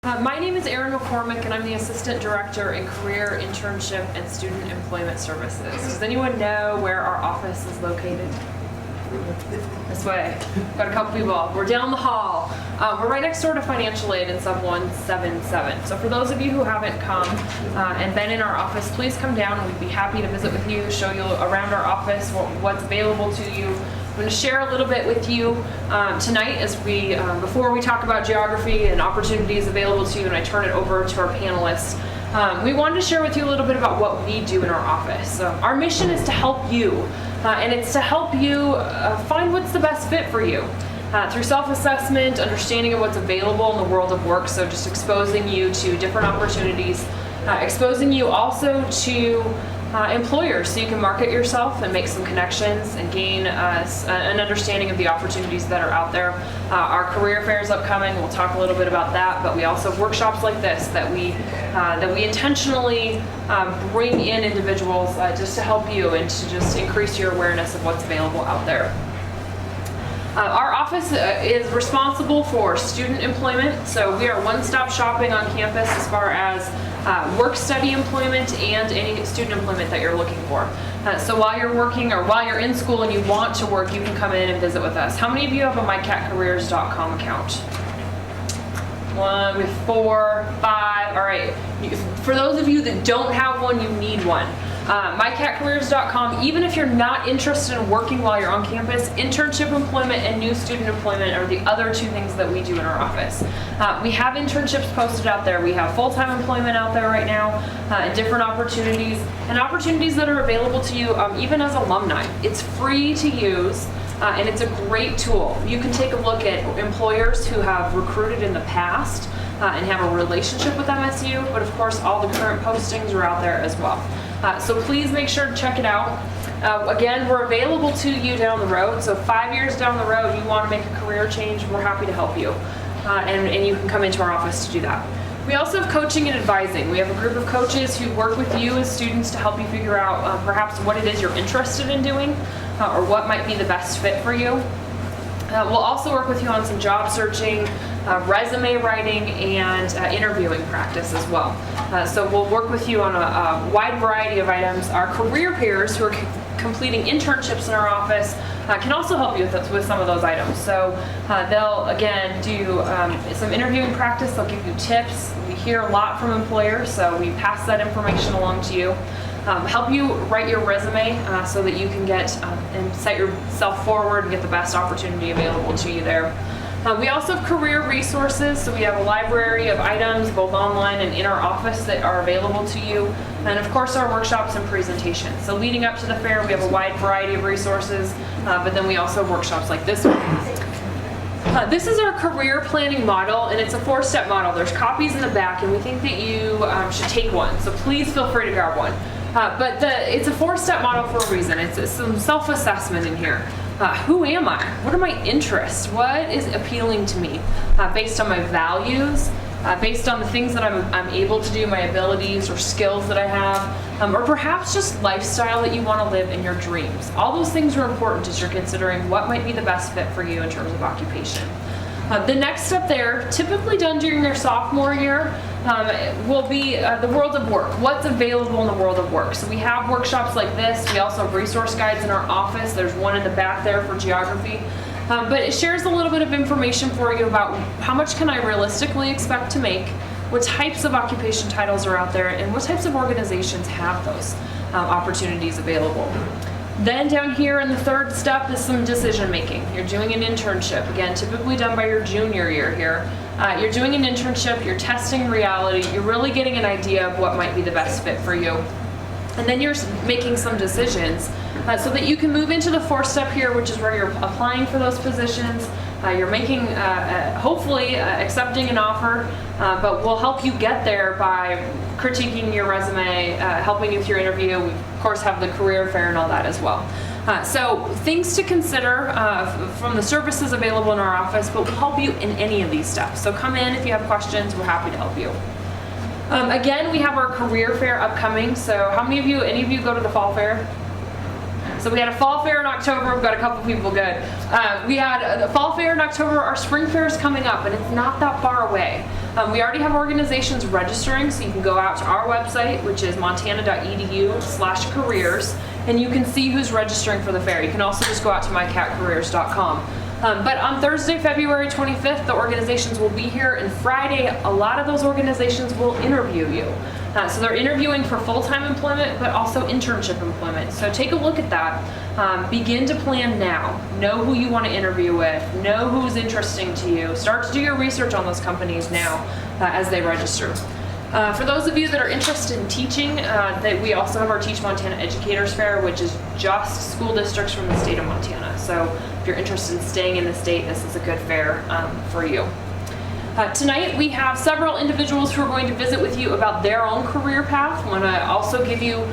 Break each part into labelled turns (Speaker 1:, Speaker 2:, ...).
Speaker 1: My name is Erin McCormick, and I'm the Assistant Director in Career, Internship, and Student Employment Services. Does anyone know where our office is located? This way. Got a couple people. We're down the hall. We're right next door to Financial Aid in sub 177. So for those of you who haven't come and been in our office, please come down and we'd be happy to visit with you, show you around our office, what's available to you. I'm going to share a little bit with you tonight as before we talk about geography and opportunities available to you, and I turn it over to our panelists. We wanted to share with you a little bit about what we do in our office. Our mission is to help you, and it's to help you find what's the best fit for you. Through self-assessment, understanding of what's available in the world of work, so just exposing you to different opportunities, exposing you also to employers so you can market yourself and make some connections and gain an understanding of the opportunities that are out there. Our career fair is upcoming. We'll talk a little bit about that, but we also have workshops like this that we intentionally bring in individuals just to help you and to just increase your awareness of what's available out there. Our office is responsible for student employment, so we are one-stop shopping on campus as far as work-study employment and any student employment that you're looking for. So while you're working or while you're in school and you want to work, you can come in and visit with us. How many of you have a mycatcareers.com account? 1, we have 4, 5, all right. For those of you that don't have one, you need one. mycatcareers.com, even if you're not interested in working while you're on campus, internship employment and new student employment are the other two things that we do in our office. We have internships posted out there. We have full-time employment out there right now, and different opportunities, and opportunities that are available to you even as alumni. It's free to use. And it's a great tool. You can take a look at employers who have recruited in the past and have a relationship with MSU, but of course all the current postings are out there as well. So please make sure to check it out. Again, we're available to you down the road, so 5 years down the road you want to make a career change, we're happy to help you. And you can come into our office to do that. We also have coaching and advising. We have a group of coaches who work with you as students to help you figure out perhaps what it is you're interested in doing or what might be the best fit for you. We'll also work with you on some job searching, resume writing, and interviewing practice as well. So we'll work with you on a wide variety of items. Our career peers who are completing internships in our office can also help you with some of those items. So they'll, again, do some interviewing practice. They'll give you tips. We hear a lot from employers, so we pass that information along to you. Help you write your resume so that you can get and set yourself forward and get the best opportunity available to you there. We also have career resources, so we have a library of items both online and in our office that are available to you. And of course our workshops and presentations. So leading up to the fair we have a wide variety of resources, but then we also have workshops like this one. This is our career planning model, and it's a 4-step model. There's copies in the back, and we think that you should take one, so please feel free to grab one. But it's a 4-step model for a reason. It's some self-assessment in here. Who am I? What are my interests? What is appealing to me based on my values, based on the things that I'm able to do, my abilities or skills that I have, or perhaps just lifestyle that you want to live in your dreams. All those things are important as you're considering what might be the best fit for you in terms of occupation. The next step there, typically done during your sophomore year, will be the world of work. What's available in the world of work? So we have workshops like this. We also have resource guides in our office. There's one in the back there for geography. But it shares a little bit of information for you about how much can I realistically expect to make, what types of occupation titles are out there, and what types of organizations have those opportunities available. Then down here in the 3rd step is some decision making. You're doing an internship, again, typically done by your junior year here. You're doing an internship, you're testing reality, you're really getting an idea of what might be the best fit for you. And then you're making some decisions so that you can move into the 4th step here, which is where you're applying for those positions. You're making, hopefully, accepting an offer, but we'll help you get there by critiquing your resume, helping you with your interview. We, of course, have the career fair and all that as well. So things to consider from the services available in our office, but we'll help you in any of these steps. So come in if you have questions. We're happy to help you. Again, we have our career fair upcoming. So how many of you, any of you go to the fall fair? So we had a fall fair in October. We've got a couple people good. We had the fall fair in October. Our spring fair is coming up, and it's not that far away. We already have organizations registering, so you can go out to our website, which is montana.edu/careers, and you can see who's registering for the fair. You can also just go out to mycatcareers.com. But on Thursday, February 25th, the organizations will be here, and Friday, a lot of those organizations will interview you. So they're interviewing for full-time employment, but also internship employment. So take a look at that. Begin to plan now. Know who you want to interview with. Know who's interesting to you. Start to do your research on those companies now as they register. For those of you that are interested in teaching, that we also have our Teach Montana Educators Fair, which is just school districts from the state of Montana. So if you're interested in staying in the state, this is a good fair for you. Tonight we have several individuals who are going to visit with you about their own career path. I want to also give you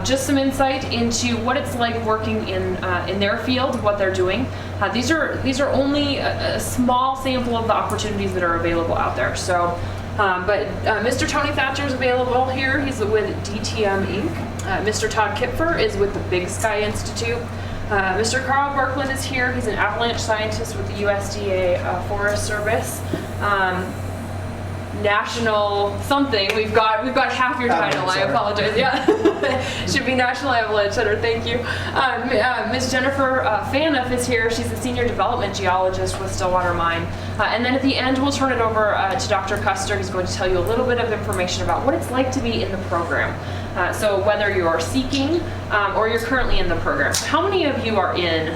Speaker 1: just some insight into what it's like working in their field, what they're doing. These are only a small sample of the opportunities that are available out there. So, but Mr. Tony Thatcher is available here. He's with DTM Inc. Mr. Todd Kipfer is with the Big Sky Institute. Mr. Karl Birkeland is here. He's an avalanche scientist with the USDA Forest Service. National something. We've got half your title. I apologize. Yeah, should be National Avalanche Center. Thank you. Ms. Jennifer Phaneuf is here. She's a senior development geologist with Stillwater Mine. And then at the end, we'll turn it over to Dr. Custer. He's going to tell you a little bit of information about what it's like to be in the program. So whether you're seeking or you're currently in the program. How many of you are in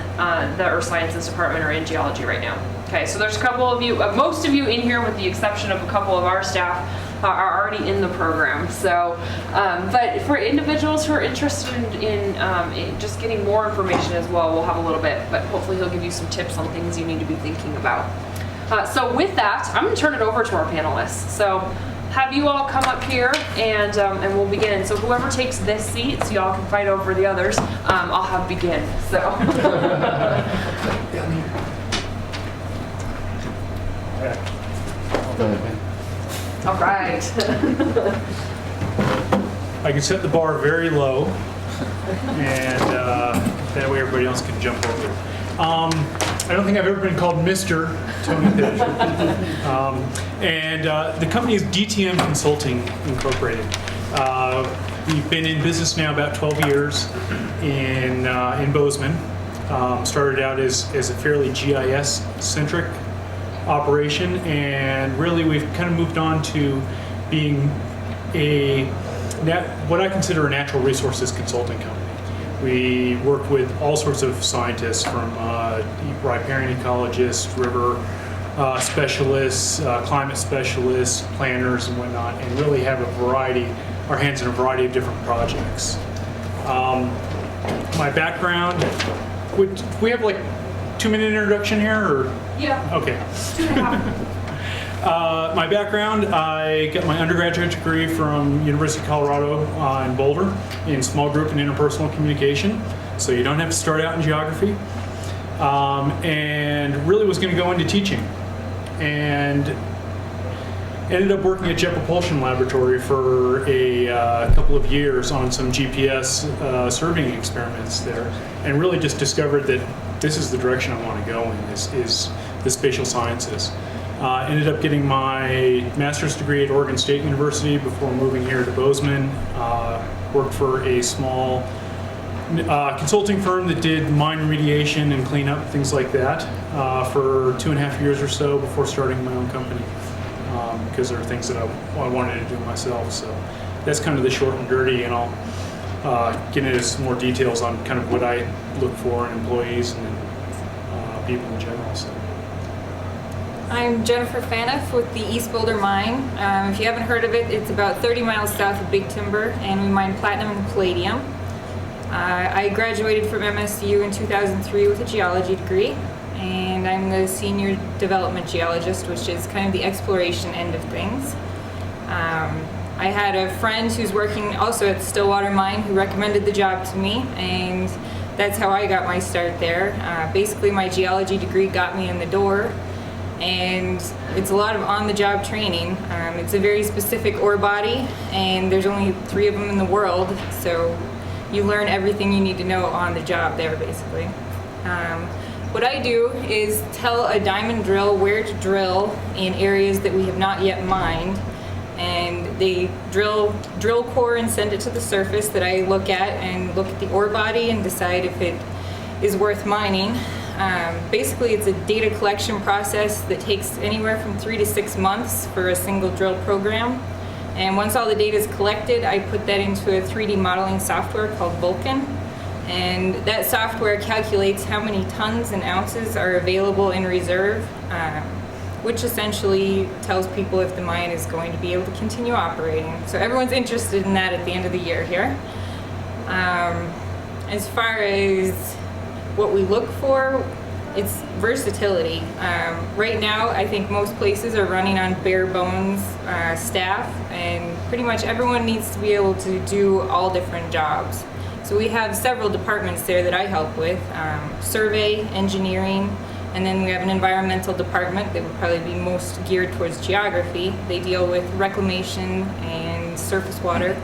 Speaker 1: the Earth Sciences Department or in geology right now? Okay, so there's a couple of you, most of you in here with the exception of a couple of our staff are already in the program. So, but for individuals who are interested in just getting more information as well, we'll have a little bit, but hopefully he'll give you some tips on things you need to be thinking about. So with that, I'm going to turn it over to our panelists. So have you all come up here and we'll begin. So whoever takes this seat, so y'all can fight over the others, I'll have begin. So.
Speaker 2: Down here.
Speaker 1: All right.
Speaker 2: I can set the bar very low, and that way everybody else can jump over. I don't think I've ever been called Mr. Tony Thatcher. And the company is DTM Consulting Incorporated. We've been in business now about 12 years in Bozeman. Started out as a fairly GIS-centric operation, and really we've kind of moved on to being what I consider a natural resources consulting company. We work with all sorts of scientists, from riparian ecologists, river specialists, climate specialists, planners and whatnot, and really have our hands in a variety of different projects. My background, we have like 2-minute introduction here, or?
Speaker 1: Yeah.
Speaker 2: Okay.
Speaker 1: 2.5.
Speaker 2: My background, I got my undergraduate degree from University of Colorado in Boulder in small group and interpersonal communication, so you don't have to start out in geography. And really was going to go into teaching, and ended up working at Jet Propulsion Laboratory for a couple of years on some GPS surveying experiments there, and really just discovered that this is the direction I want to go in, is the spatial sciences. Ended up getting my master's degree at Oregon State University before moving here to Bozeman. Worked for a small consulting firm that did mine remediation and cleanup, things like that, for 2.5 years or so before starting my own company, because there are things that I wanted to do myself. So that's kind of the short and dirty, and I'll get into some more details on kind of what I look for in employees and people in general. So.
Speaker 3: I'm Jennifer Phaneuf with the East Boulder Mine. If you haven't heard of it, it's about 30 miles south of Big Timber, and we mine platinum and palladium. I graduated from MSU in 2003 with a geology degree, and I'm the senior development geologist, which is kind of the exploration end of things. I had a friend who's working also at Stillwater Mine who recommended the job to me, and that's how I got my start there. Basically, my geology degree got me in the door, and it's a lot of on-the-job training. It's a very specific ore body, and there's only 3 of them in the world, so you learn everything you need to know on the job there, basically. What I do is tell a diamond drill where to drill in areas that we have not yet mined, and they drill core and send it to the surface that I look at and look at the ore body and decide if it is worth mining. Basically, it's a data collection process that takes anywhere from 3 to 6 months for a single drill program. And once all the data is collected, I put that into a 3D modeling software called Vulcan. And that software calculates how many tons and ounces are available in reserve, which essentially tells people if the mine is going to be able to continue operating. So everyone's interested in that at the end of the year here. As far as what we look for, it's versatility. Right now, I think most places are running on bare bones staff, and pretty much everyone needs to be able to do all different jobs. So we have several departments there that I help with, survey, engineering, and then we have an environmental department that would probably be most geared towards geography. They deal with reclamation and surface water.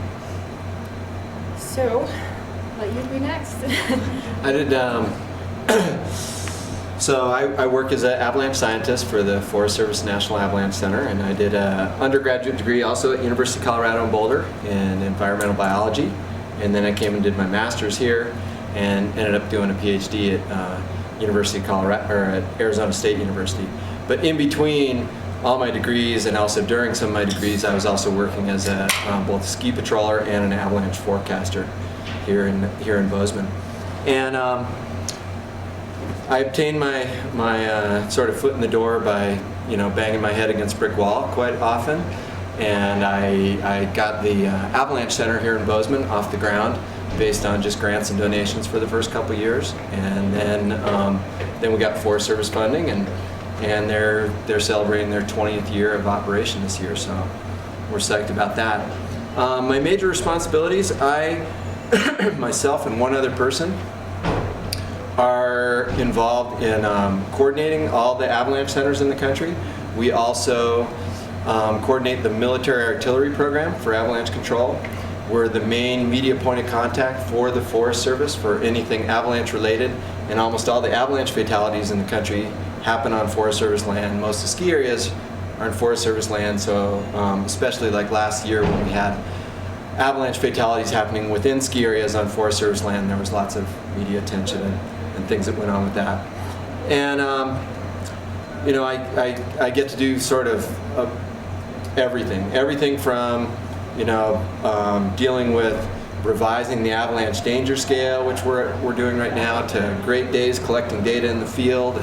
Speaker 3: So, let you be next.
Speaker 4: I did, so I work as an avalanche scientist for the Forest Service National Avalanche Center, and I did an undergraduate degree also at University of Colorado in Boulder in environmental biology, and then I came and did my master's here and ended up doing a PhD at University of Colorado, or at Arizona State University. But in between all my degrees and also during some of my degrees, I was also working as a both a ski patroller and an avalanche forecaster here in Bozeman. And I obtained my sort of foot in the door by banging my head against brick wall quite often, and I got the Avalanche Center here in Bozeman off the ground based on just grants and donations for the first couple years, and then we got Forest Service funding, and they're celebrating their 20th year of operation this year, so we're psyched about that. My major responsibilities, I myself and one other person are involved in coordinating all the avalanche centers in the country. We also coordinate the military artillery program for avalanche control. We're the main media point of contact for the Forest Service for anything avalanche related, and almost all the avalanche fatalities in the country happen on Forest Service land. Most of the ski areas are in Forest Service land, so especially like last year when we had avalanche fatalities happening within ski areas on Forest Service land, there was lots of media attention and things that went on with that. And I get to do sort of everything from dealing with revising the avalanche danger scale, which we're doing right now, to great days collecting data in the field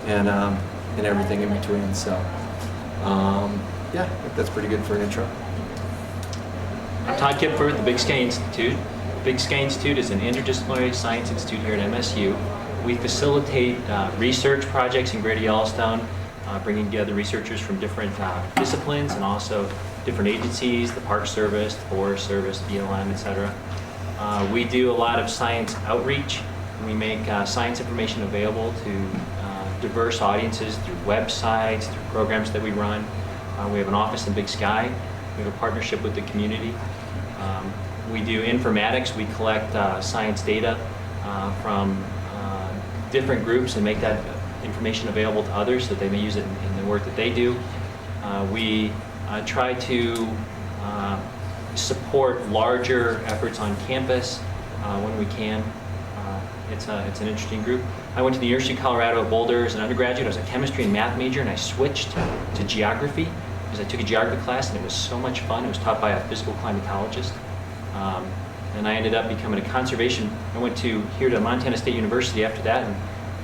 Speaker 4: and everything in between. So yeah, I think that's pretty good for an intro.
Speaker 5: I'm Todd Kipfer at the Big Sky Institute. Big Sky Institute is an interdisciplinary science institute here at MSU. We facilitate research projects in Greater Yellowstone, bringing together researchers from different disciplines and also different agencies, the Park Service, the Forest Service, BLM, etc. We do a lot of science outreach. We make science information available to diverse audiences through websites, through programs that we run. We have an office in Big Sky. We have a partnership with the community. We do informatics. We collect science data from different groups and make that information available to others so that they may use it in the work that they do. We try to support larger efforts on campus when we can. It's an interesting group. I went to the University of Colorado at Boulder as an undergraduate. I was a chemistry and math major, and I switched to geography because I took a geography class, and it was so much fun. It was taught by a physical climatologist. And I ended up becoming a conservation. I went here to Montana State University after that, and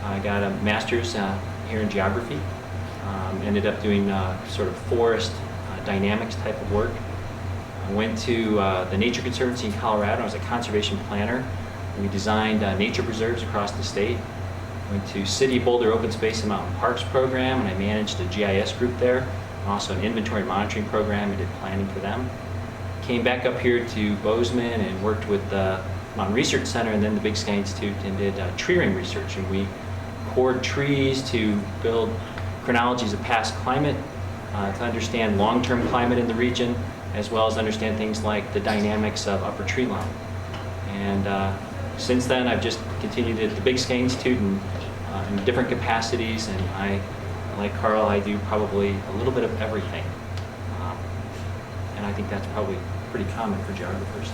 Speaker 5: I got a master's here in geography. Ended up doing sort of forest dynamics type of work. I went to the Nature Conservancy in Colorado. I was a conservation planner. We designed nature preserves across the state. Went to City of Boulder Open Space and Mountain Parks program, and I managed a GIS group there, and also an inventory monitoring program. I did planning for them. Came back up here to Bozeman and worked with the Mountain Research Center and then the Big Sky Institute and did tree ring research. And we cored trees to build chronologies of past climate, to understand long-term climate in the region, as well as understand things like the dynamics of upper tree line. And since then, I've just continued at the Big Sky Institute in different capacities, and like Karl, I do probably a little bit of everything. And I think that's probably pretty common for geographers.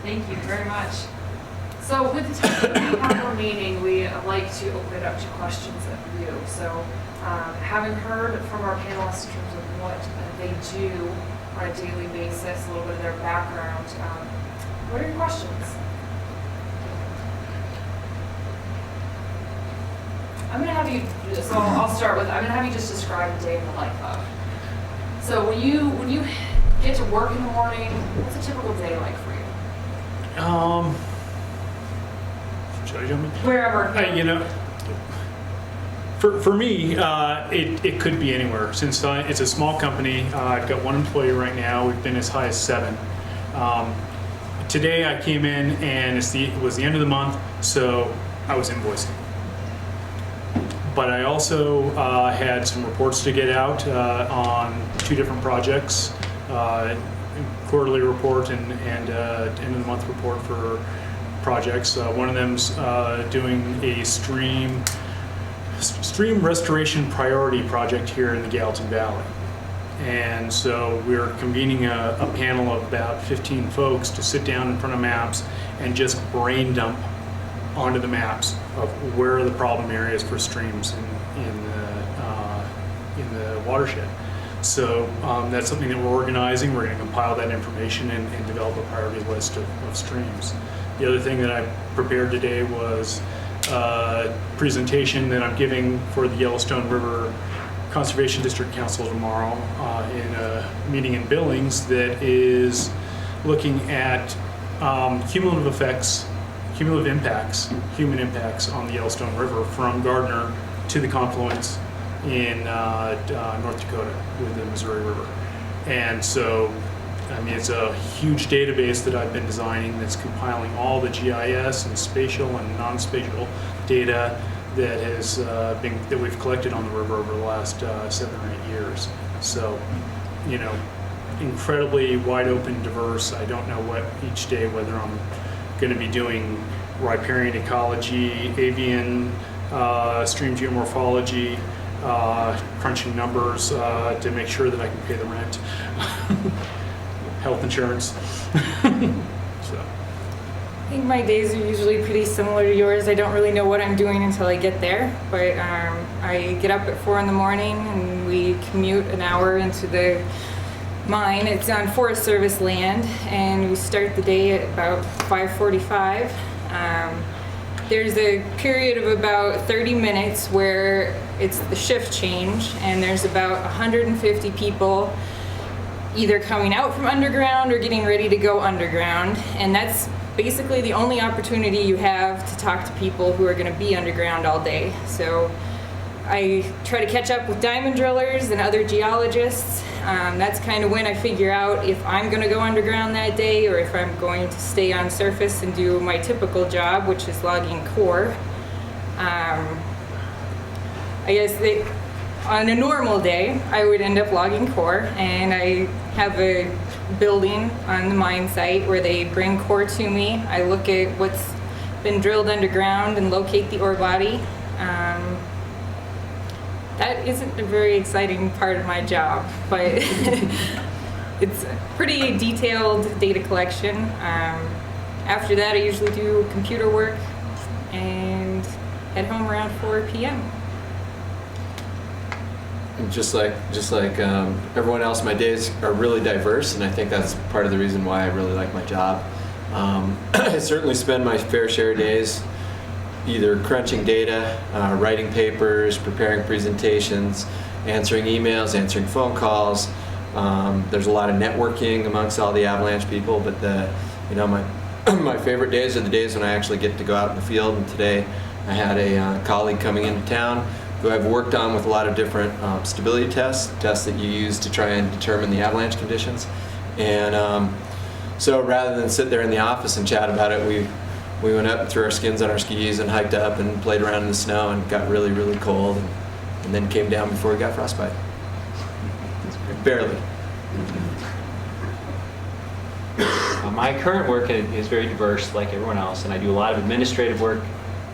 Speaker 1: Thank you very much. So with the time that we have remaining, we like to open it up to questions of you. So having heard from our panelists in terms of what they do on a daily basis, a little bit of their background, what are your questions? I'm going to have you, so I'll start with, I'm going to have you just describe a day in the life of. So when you get to work in the morning, what's a typical day like for you?
Speaker 2: Should I jump in?
Speaker 1: Wherever.
Speaker 2: You know, for me, it could be anywhere. Since it's a small company, I've got one employee right now. We've been as high as 7. Today I came in and it was the end of the month, so I was invoicing. But I also had some reports to get out on 2 different projects, quarterly report and end of the month report for projects. One of them's doing a stream restoration priority project here in the Gallatin Valley. And so we're convening a panel of about 15 folks to sit down in front of maps and just brain dump onto the maps of where are the problem areas for streams in the watershed. So that's something that we're organizing. We're going to compile that information and develop a priority list of streams. The other thing that I prepared today was a presentation that I'm giving for the Yellowstone River Conservation District Council tomorrow in a meeting in Billings that is looking at cumulative impacts, human impacts on the Yellowstone River from Gardner to the confluence in North Dakota with the Missouri River. And so, I mean, it's a huge database that I've been designing that's compiling all the GIS and spatial and non-spatial data that has that we've collected on the river over the last 7 or 8 years. So, you know, incredibly wide open, diverse. I don't know what each day, whether I'm going to be doing riparian ecology, avian, stream geomorphology, crunching numbers to make sure that I can pay the rent, health insurance. So.
Speaker 3: I think my days are usually pretty similar to yours. I don't really know what I'm doing until I get there, but I get up at 4 in the morning and we commute an hour into the mine. It's on Forest Service land, and we start the day at about 5:45. There's a period of about 30 minutes where it's the shift change, and there's about 150 people either coming out from underground or getting ready to go underground, and that's basically the only opportunity you have to talk to people who are going to be underground all day. So I try to catch up with diamond drillers and other geologists. That's kind of when I figure out if I'm going to go underground that day or if I'm going to stay on surface and do my typical job, which is logging core. I guess on a normal day, I would end up logging core, and I have a building on the mine site where they bring core to me. I look at what's been drilled underground and locate the ore body. That isn't a very exciting part of my job, but it's pretty detailed data collection. After that, I usually do computer work and head home around 4 p.m.
Speaker 4: Just like everyone else, my days are really diverse, and I think that's part of the reason why I really like my job. I certainly spend my fair share of days either crunching data, writing papers, preparing presentations, answering emails, answering phone calls. There's a lot of networking amongst all the Avalanche people, but my favorite days are the days when I actually get to go out in the field. And today I had a colleague coming into town who I've worked on with a lot of different stability tests that you use to try and determine the avalanche conditions. And so rather than sit there in the office and chat about it, we went up and threw our skins on our skis and hiked up and played around in the snow and got really, really cold, and then came down before we got frostbite. Barely.
Speaker 5: My current work is very diverse, like everyone else, and I do a lot of administrative work,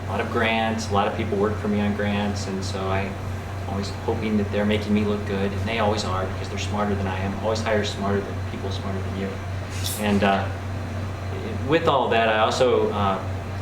Speaker 5: a lot of grants. A lot of people work for me on grants, and so I'm always hoping that they're making me look good, and they always are because they're smarter than I am. Always hire people smarter than you. And with all that, I also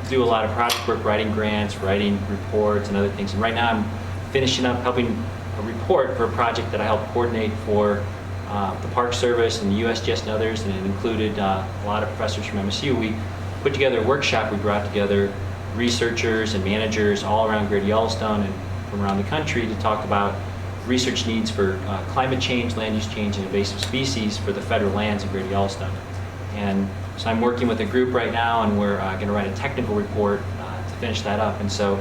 Speaker 5: do a lot of project work, writing grants, writing reports, and other things. And right now, I'm finishing up helping a report for a project that I helped coordinate for the Park Service and the USGS and others, and it included a lot of professors from MSU. We put together a workshop. We brought together researchers and managers all around Greater Yellowstone and from around the country to talk about research needs for climate change, land use change, and invasive species for the federal lands in Greater Yellowstone. And so I'm working with a group right now, and we're going to write a technical report to finish that up. And so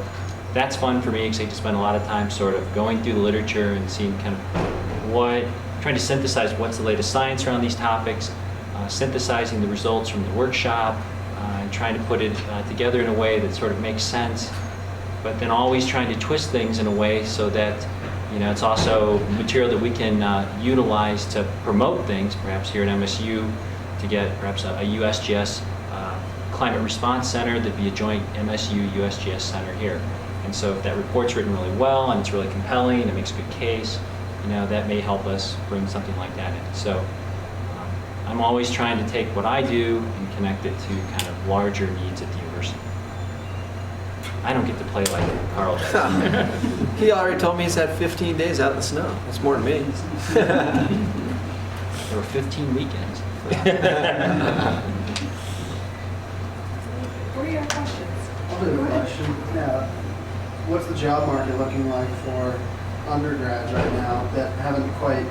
Speaker 5: that's fun for me because I get to spend a lot of time sort of going through the literature and seeing kind of trying to synthesize what's the latest science around these topics, synthesizing the results from the workshop, and trying to put it together in a way that sort of makes sense, but then always trying to twist things in a way so that it's also material that we can utilize to promote things, perhaps here at MSU, to get perhaps a USGS Climate Response Center that'd be a joint MSU-USGS center here. And so if that report's written really well and it's really compelling, it makes a good case, that may help us bring something like that in. So I'm always trying to take what I do and connect it to kind of larger needs at the university. I don't get to play like Karl does.
Speaker 4: He already told me he's had 15 days out in the snow. That's more than me.
Speaker 5: There were 15 weekends.
Speaker 6: What are your questions?
Speaker 7: I'll do the question. What's the job market looking like for undergrads right now that haven't quite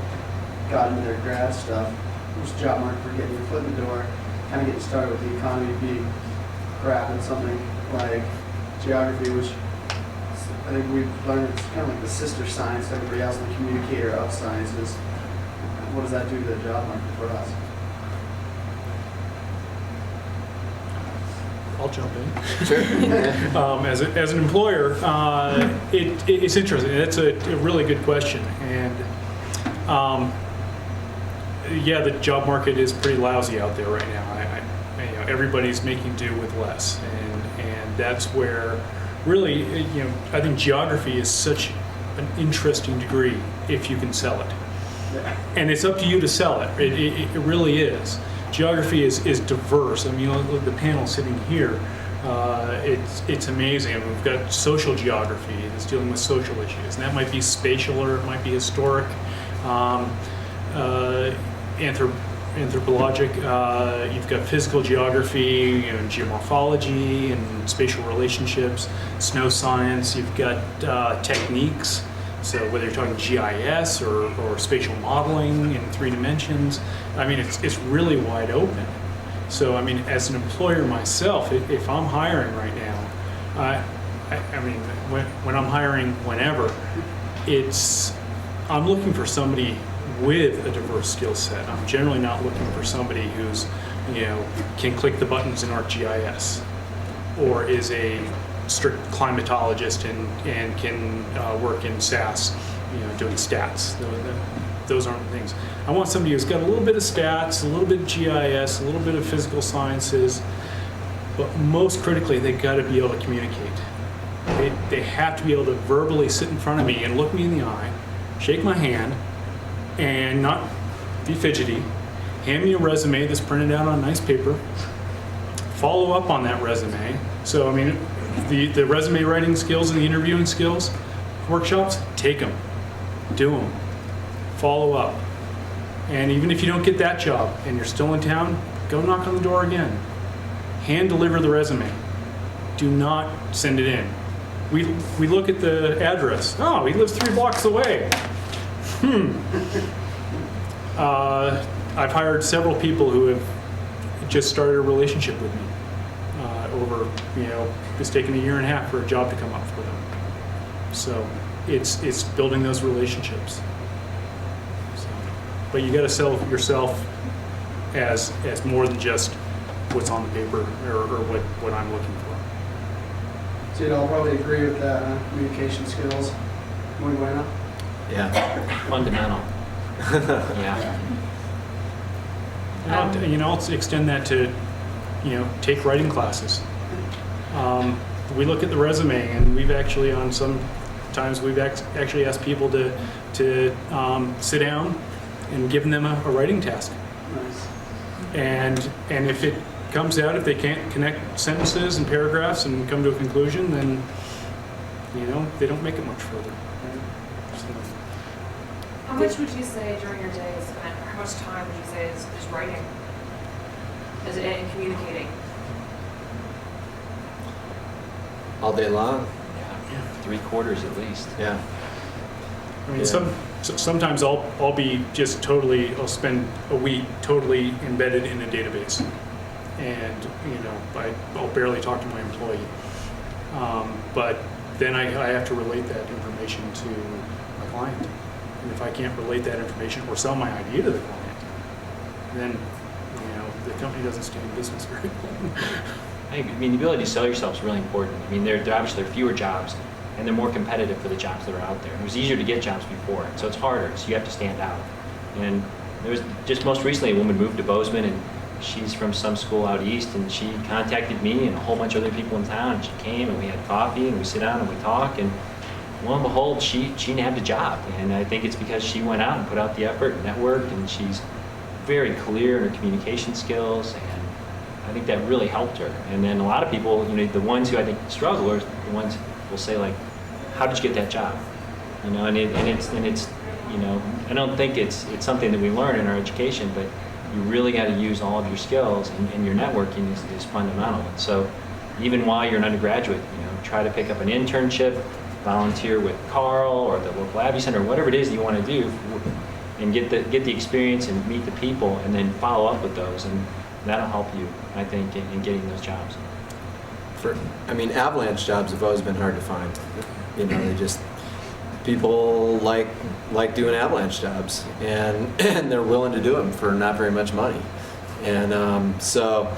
Speaker 7: gotten into their grad stuff? What's the job market for getting your foot in the door, kind of getting started with the economy being crap and something like geography, which I think we've learned it's kind of like the sister science to everybody else, the communicator of sciences. What does that do to the job market for us?
Speaker 2: I'll jump in.
Speaker 4: Sure.
Speaker 2: As an employer, it's interesting. It's a really good question, and the job market is pretty lousy out there right now. Everybody's making do with less, and that's where really I think geography is such an interesting degree if you can sell it, and it's up to you to sell it. It really is. Geography is diverse. I mean, look at the panel sitting here. It's amazing. I mean, we've got social geography that's dealing with social issues, and that might be spatial or it might be historic, anthropologic. You've got physical geography, geomorphology and spatial relationships, snow science. You've got techniques. So whether you're talking GIS or spatial modeling in 3 dimensions, I mean, it's really wide open. So, I mean, as an employer myself, if I'm hiring right now, I mean, when I'm hiring whenever, I'm looking for somebody with a diverse skill set. I'm generally not looking for somebody who's, can click the buttons in ArcGIS or is a strict climatologist and can work in SAS, doing stats. Those aren't the things. I want somebody who's got a little bit of stats, a little bit of GIS, a little bit of physical sciences, but most critically, they've got to be able to communicate. They have to be able to verbally sit in front of me and look me in the eye, shake my hand, and not be fidgety, hand me a resume that's printed out on nice paper, follow up on that resume. So, I mean, the resume writing skills and the interviewing skills, workshops, take them, do them, follow up. And even if you don't get that job and you're still in town, go knock on the door again. Hand deliver the resume. Do not send it in. We look at the address. Oh, he lives 3 blocks away. I've hired several people who have just started a relationship with me over, it's taken 1.5 years for a job to come up for them. So it's building those relationships. So, but you got to sell yourself as more than just what's on the paper or what I'm looking for.
Speaker 7: So you'd all probably agree with that, communication skills. Muy bueno.
Speaker 4: Yeah.
Speaker 5: Fundamental. Yeah.
Speaker 2: I'll extend that to, take writing classes. We look at the resume, and we've actually actually asked people to sit down and give them a writing task.
Speaker 7: Nice.
Speaker 2: And if it comes out, if they can't connect sentences and paragraphs and come to a conclusion, then they don't make it much further. So,
Speaker 1: How much would you say during your day is spent, or how much time would you say is writing? Is it in communicating?
Speaker 4: All day long.
Speaker 5: Yeah, 3/4 at least.
Speaker 4: Yeah.
Speaker 2: I mean,
Speaker 4: Yeah.
Speaker 2: sometimes I'll be just I'll spend a week totally embedded in a database, and I'll barely talk to my employee. But then I have to relate that information to my client, and if I can't relate that information or sell my idea to the client, then the company doesn't stay in business very long.
Speaker 5: I mean, the ability to sell yourself is really important. I mean, there obviously are fewer jobs, and they're more competitive for the jobs that are out there. It was easier to get jobs before, so it's harder, so you have to stand out. And there was just most recently a woman moved to Bozeman, and she's from some school out east, and she contacted me and a whole bunch of other people in town, and she came, and we had coffee, and we sit down and we talk, and lo and behold, she nabbed a job. And I think it's because she went out and put out the effort and networked, and she's very clear in her communication skills, and I think that really helped her. And then a lot of people, the ones who I think struggle are the ones who will say, like, how did you get that job? And it's I don't think it's something that we learn in our education, but you really got to use all of your skills, and your networking is fundamental. And so even while you're an undergraduate, try to pick up an internship, volunteer with Karl or the local Abbey Center, whatever it is that you want to do, and get the experience and meet the people, and then follow up with those, and that'll help you, I think, in getting those jobs.
Speaker 4: Avalanche jobs have always been hard to find. They just, people like doing avalanche jobs, and they're willing to do them for not very much money. And so,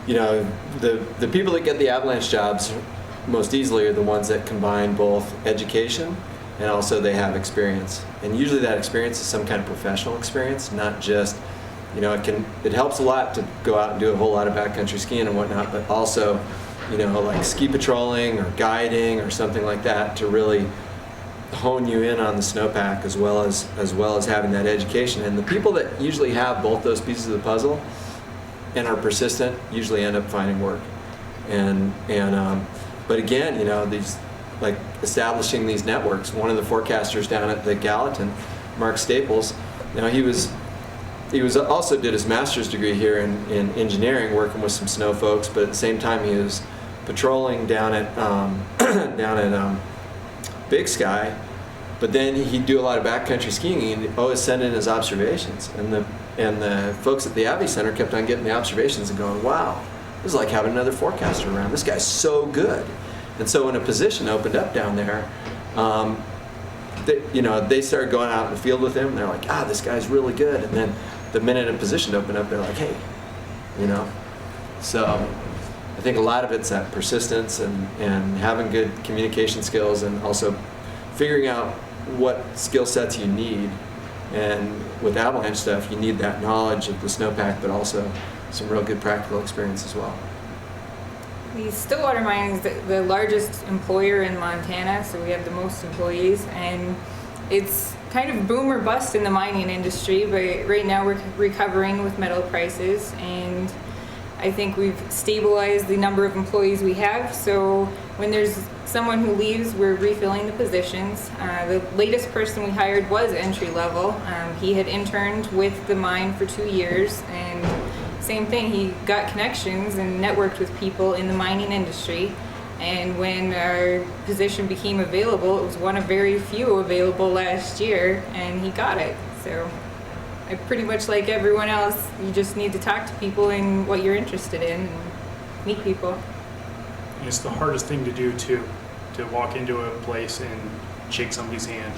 Speaker 4: the people that get the avalanche jobs most easily are the ones that combine both education and also they have experience. And usually that experience is some kind of professional experience, not just, it helps a lot to go out and do a whole lot of backcountry skiing and whatnot, but also, like ski patrolling or guiding or something like that to really hone you in on the snowpack as well as having that education. And the people that usually have both those pieces of the puzzle and are persistent usually end up finding work. But again, these, like, establishing these networks. One of the forecasters down at the Gallatin, Mark Staples, he was also did his master's degree here in engineering, working with some snow folks, but at the same time he was patrolling down at Big Sky. But then he'd do a lot of backcountry skiing and he'd always send in his observations, and the folks at the Abbey Center kept on getting the observations and going, wow, this is like having another forecaster around. This guy's so good. And so when a position opened up down there, they started going out in the field with him, and they're like, this guy's really good. And then the minute a position opened up, they're like, hey, So I think a lot of it's that persistence and having good communication skills, and also figuring out what skill sets you need. And with avalanche stuff, you need that knowledge of the snowpack, but also some real good practical experience as well.
Speaker 3: The Stillwater mine is the largest employer in Montana, so we have the most employees, and it's kind of boom or bust in the mining industry, but right now we're recovering with metal prices, and I think we've stabilized the number of employees we have, so when there's someone who leaves, we're refilling the positions. The latest person we hired was entry level. He had interned with the mine for 2 years, and same thing, he got connections and networked with people in the mining industry, and when our position became available, it was one of very few available last year, and he got it. So I pretty much, like everyone else, you just need to talk to people and what you're interested in and meet people.
Speaker 2: And it's the hardest thing to do to walk into a place and shake somebody's hand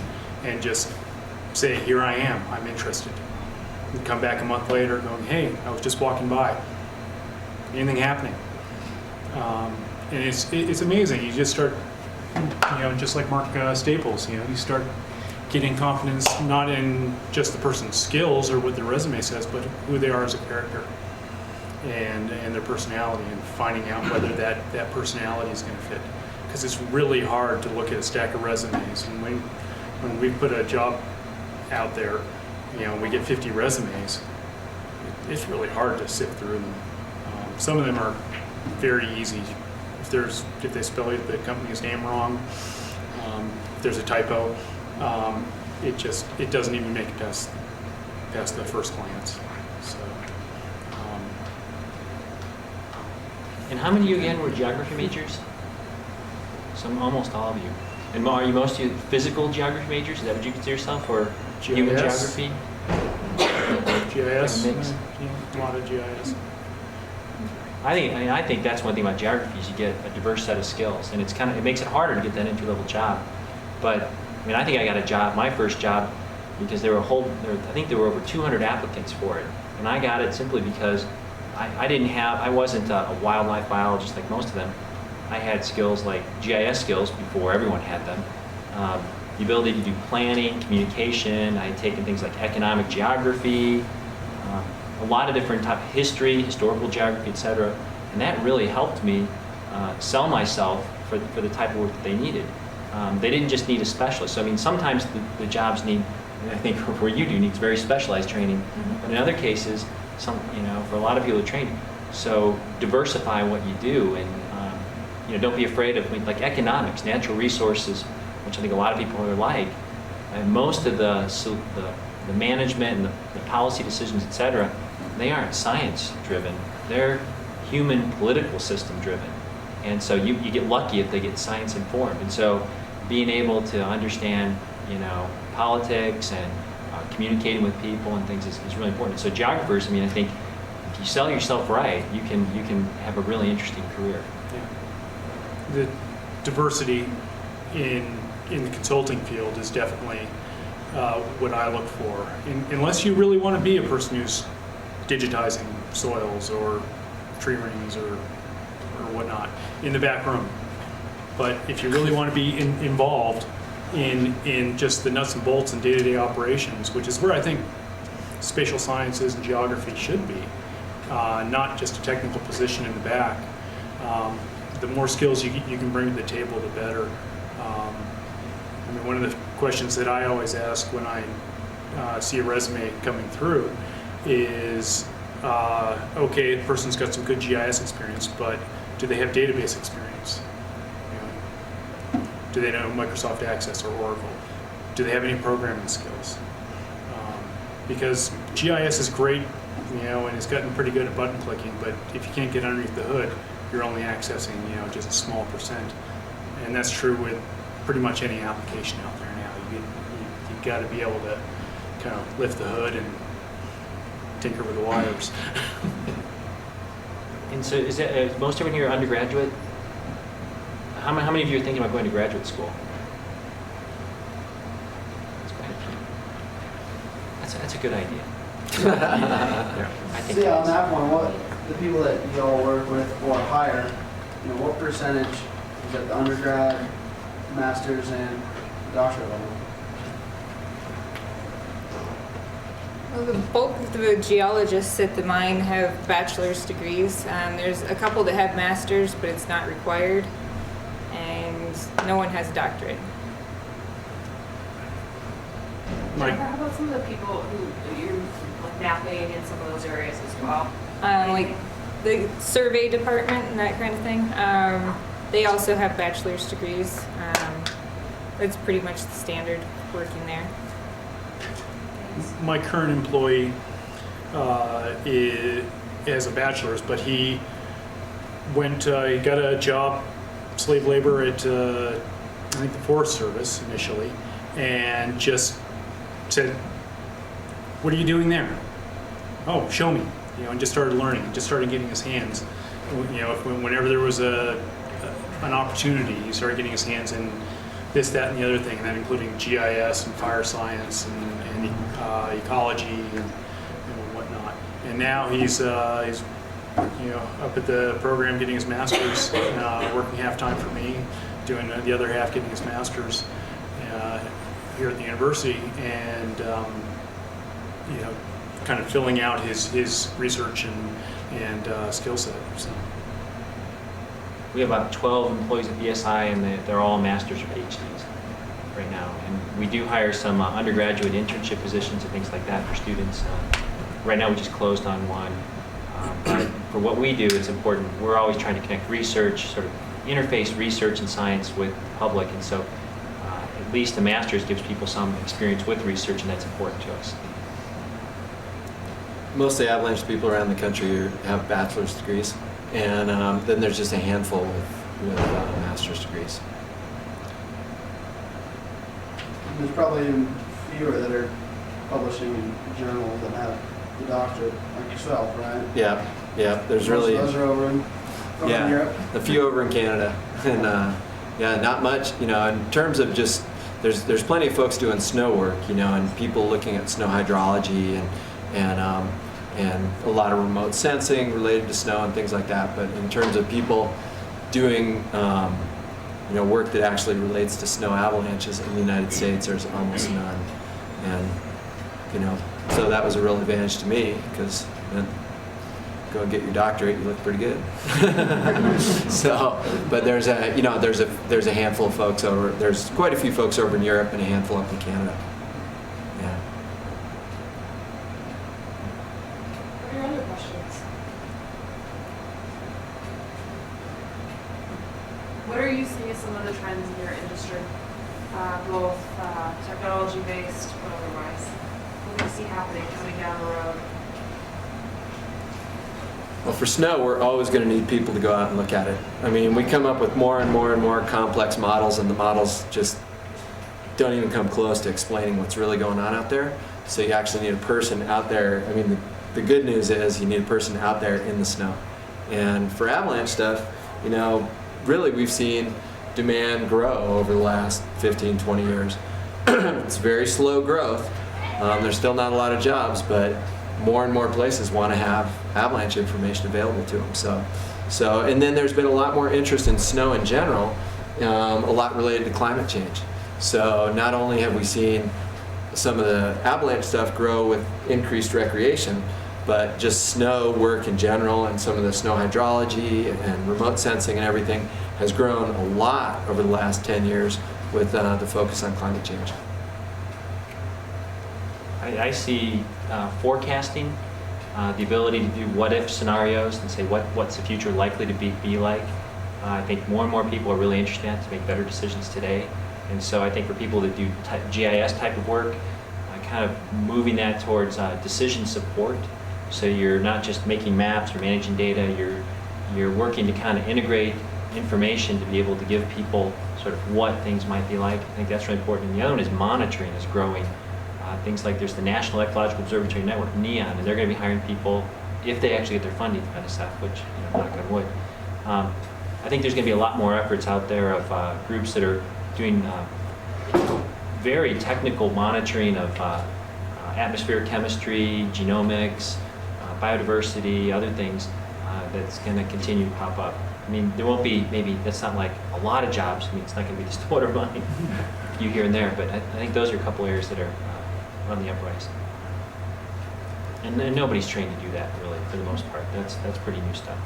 Speaker 2: and just say, here I am, I'm interested. And come back a month later going, hey, I was just walking by. Anything happening? And it's amazing. You just start, just like Mark Staples, you start getting confidence not in just the person's skills or what their resume says, but who they are as a character and their personality, and finding out whether that personality is going to fit. Because it's really hard to look at a stack of resumes, and when we put a job out there, we get 50 resumes. It's really hard to sift through them. Some of them are very easy. If they spell the company's name wrong, if there's a typo, it doesn't even make it past the first glance. So.
Speaker 5: And how many of you again were geography majors? Almost all of you. And are you most of you physical geography majors? Is that what you consider yourself, or human
Speaker 2: GIS?
Speaker 5: geography?
Speaker 2: GIS,
Speaker 5: Like a mix?
Speaker 2: a lot of GIS.
Speaker 5: I think that's one thing about geography is you get a diverse set of skills, and it makes it harder to get that entry-level job. But I think I got a job, my first job, because I think there were over 200 applicants for it, and I got it simply because I wasn't a wildlife biologist like most of them. I had skills like GIS skills before everyone had them. The ability to do planning, communication. I had taken things like economic geography, a lot of different history, historical geography, etc. And that really helped me sell myself for the type of work that they needed. They didn't just need a specialist. So sometimes the jobs need, and I think where you do, needs very specialized training. But in other cases, for a lot of people, training. So diversify what you do, and don't be afraid of like economics, natural resources, which I think a lot of people are like. And most of the management and the policy decisions, etc., they aren't science driven. They're human political system driven. And so you get lucky if they get science informed. And so being able to understand, politics and communicating with people and things is really important. So geographers, I think if you sell yourself right, you can have a really interesting career.
Speaker 2: Yeah. The diversity in the consulting field is definitely what I look for. Unless you really want to be a person who's digitizing soils or tree rings or whatnot in the back room. But if you really want to be involved in just the nuts and bolts and day-to-day operations, which is where I think spatial sciences and geography should be, not just a technical position in the back. The more skills you can bring to the table, the better. One of the questions that I always ask when I see a resume coming through is, okay, the person's got some good GIS experience, but do they have database experience? Do they know Microsoft Access or Oracle? Do they have any programming skills? Because GIS is great, and it's gotten pretty good at button clicking, but if you can't get underneath the hood, you're only accessing, just a small percent. And that's true with pretty much any application out there now. You've got to be able to kind of lift the hood and tinker with the wires.
Speaker 5: And so is most everyone here undergraduate? How many of you are thinking about going to graduate school? That's a good idea. Yeah, I think
Speaker 7: See, on that one, what the people that y'all work with or hire, what percentage is at the undergrad, master's, and doctorate level?
Speaker 3: Well, the bulk of the geologists at the mine have bachelor's degrees. There's a couple that have masters, but it's not required. And no one has a doctorate.
Speaker 2: Mike?
Speaker 6: How about some of the people who you're like mapping in some of those areas as well?
Speaker 3: Like the survey department and that kind of thing. They also have bachelor's degrees. That's pretty much the standard working there.
Speaker 2: My current employee has a bachelor's, but he got a job, slave labor at I think the Forest Service initially, and just said, "What are you doing there?" "Oh, show me," and just started learning, and just started getting his hands. Whenever there was an opportunity, he started getting his hands in this, that, and the other thing, and that including GIS and fire science and ecology and whatnot. And now he's up at the program getting his master's, working half time for me, doing the other half getting his master's. here at the university, and you know, kind of filling out his research and skill set. So.
Speaker 5: We have about 12 employees at BSI, and they're all masters or PhDs right now. And we do hire some undergraduate internship positions and things like that for students. Right now we just closed on one. But for what we do, it's important. We're always trying to connect research, sort of interface research and science with the public. And so at least a master's gives people some experience with research, and that's important to us.
Speaker 4: Most of the Avalanche people around the country have bachelor's degrees, and then there's just a handful with master's degrees.
Speaker 7: There's probably even fewer that are publishing in journals that have the doctorate, like yourself, right?
Speaker 4: Yeah. There's
Speaker 7: Most
Speaker 4: really
Speaker 7: of those are over in Europe.
Speaker 4: a few over in Canada, and not much. You know, in terms of just there's plenty of folks doing snow work. You know, and people looking at snow hydrology and a lot of remote sensing related to snow and things like that. But in terms of people doing work that actually relates to snow avalanches in the United States, there's almost none. And so that was a real advantage to me, because go and get your doctorate, you look pretty good. So, but there's a handful of folks over. There's quite a few folks over in Europe and a handful up in Canada. Yeah.
Speaker 6: What are your other questions? What are you seeing as some of the trends in your industry, both technology-based but otherwise? What do you see happening coming down the road?
Speaker 4: Well, for snow, we're always going to need people to go out and look at it. I mean, we come up with more and more and more complex models, and the models just don't even come close to explaining what's really going on out there. So you actually need a person out there. I mean, the good news is you need a person out there in the snow. And for avalanche stuff, really we've seen demand grow over the last 15, 20 years. It's very slow growth. There's still not a lot of jobs, but more and more places want to have avalanche information available to them. So, and then there's been a lot more interest in snow in general, a lot related to climate change. So not only have we seen some of the avalanche stuff grow with increased recreation, but just snow work in general, and some of the snow hydrology and remote sensing and everything has grown a lot over the last 10 years with the focus on climate change.
Speaker 5: I see forecasting, the ability to do what-if scenarios and say what's the future likely to be like. I think more and more people are really interested in that to make better decisions today. And so I think for people that do GIS type of work, kind of moving that towards decision support. So you're not just making maps or managing data, you're working to kind of integrate information to be able to give people sort of what things might be like. I think that's really important. And the other one is monitoring is growing. Things like there's the National Ecological Observatory Network, NEON, and they're going to be hiring people if they actually get their funding from NSF, which, knock on wood. I think there's going to be a lot more efforts out there of groups that are doing very technical monitoring of atmospheric chemistry, genomics, biodiversity, other things that's going to continue to pop up. I mean, there won't be, maybe that's not like a lot of jobs. I mean, it's not going to be the Stillwater mine, you here and there, but I think those are a couple areas that are on the uprise. And nobody's trained to do that, really, for the most part. That's pretty new stuff.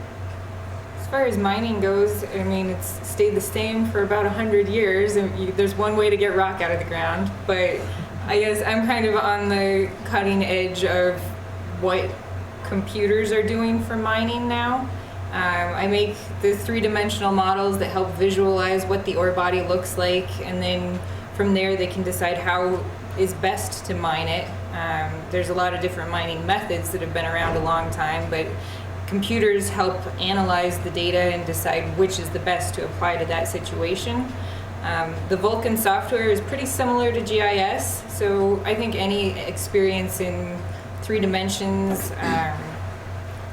Speaker 3: As far as mining goes, I mean, it's stayed the same for about 100 years. There's one way to get rock out of the ground, but I guess I'm kind of on the cutting edge of what computers are doing for mining now. I make the three-dimensional models that help visualize what the ore body looks like, and then from there they can decide how is best to mine it. There's a lot of different mining methods that have been around a long time, but computers help analyze the data and decide which is the best to apply to that situation. The Vulkan software is pretty similar to GIS, so I think any experience in 3 dimensions